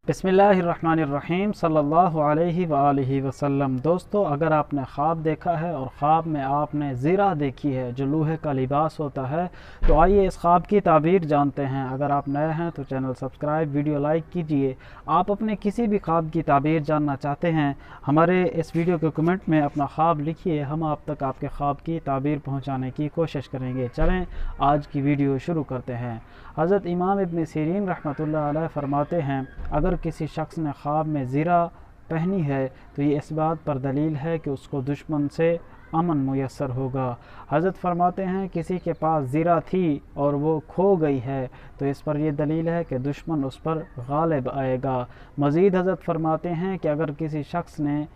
बिस्मिल्लाहिर्रहमानिर्रहीम सल्लल्लाहु अलैहि वआलिहि वसल्लम। दोस्तों, अगर आपने ख्वाब देखा है और ख्वाब में आपने ज़ीरा देखी है जो लोहे का लिबास होता है, तो आइए इस ख्वाब की ताबीर जानते हैं। अगर आप नए हैं तो चैनल सब्सक्राइब, वीडियो लाइक कीजिए। आप अपने किसी भी ख्वाब की ताबीर जानना चाहते हैं, हमारे इस वीडियो के कमेंट में अपना ख्वाब लिखिए, हम आप तक आपके ख्वाब की ताबीर पहुँचाने की कोशिश करेंगे। चलें आज की वीडियो शुरू करते हैं। हज़रत इमाम इब्न सीरीन रहमतुल्लाह अलैह फरमाते हैं, अगर किसी शख्स ने ख्वाब में ज़ीरा पहनी है तो ये इस बात पर दलील है कि उसको दुश्मन से अमन मुयस्सर होगा। हज़रत फरमाते हैं, किसी के पास ज़ीरा थी और वो खो गई है तो इस पर यह दलील है कि दुश्मन उस पर गालिब आएगा। मज़ीद हज़रत फरमाते हैं कि अगर किसी शख्स ने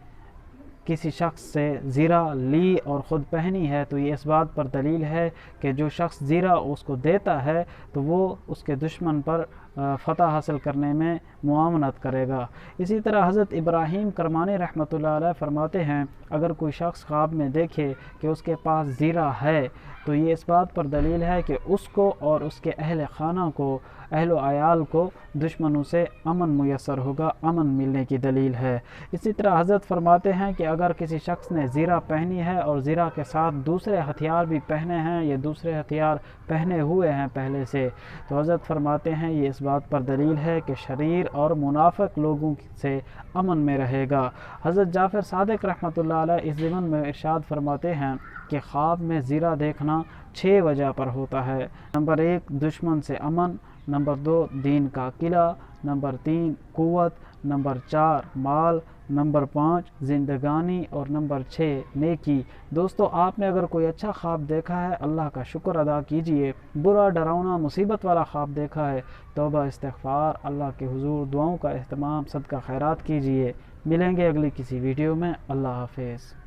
किसी शख्स से ज़ीरा ली और ख़ुद पहनी है तो ये इस बात पर दलील है कि जो शख्स ज़ीरा उसको देता है तो वो उसके दुश्मन पर फ़तह हासिल करने में मुआवनत करेगा। इसी तरह हज़रत इब्राहीम करमानी रहमतुल्लाह अलैह फरमाते हैं, अगर कोई शख्स ख्वाब में देखे कि उसके पास ज़ीरा है तो ये इस बात पर दलील है कि उसको और उसके अहल खाना को, अहल आयाल को दुश्मनों से अमन मुयस्सर होगा, अमन मिलने की दलील है। इसी तरह हज़रत फरमाते हैं कि अगर किसी शख्स ने ज़ीरा पहनी है और ज़ीरा के साथ दूसरे हथियार भी पहने हैं या दूसरे हथियार पहने हुए हैं पहले से, तो हज़रत फरमाते हैं ये इस बात पर दलील है कि शरीर और मुनाफिक लोगों से अमन में रहेगा। हज़रत जाफ़र सादिक रहमतुल्लाह अलैह इस ज़िमन में इरशाद फरमाते हैं कि ख्वाब में ज़ीरा देखना 6 वजह पर होता है। नंबर 1 दुश्मन से अमन, नंबर 2 दीन का किला, नंबर 3 क़ुव्वत, नंबर 4 माल, नंबर 5 ज़िंदगानी और नंबर 6 नेकी। दोस्तों, आपने अगर कोई अच्छा ख्वाब देखा है, अल्लाह का शुक्र अदा कीजिए। बुरा, डरावना, मुसीबत वाला ख्वाब देखा है, तौबा, इस्तिग़फ़ार, अल्लाह के हुज़ूर दुआओं का एहतमाम, सदका खैरात कीजिए। मिलेंगे अगली किसी वीडियो में। अल्लाह हाफ़िज़।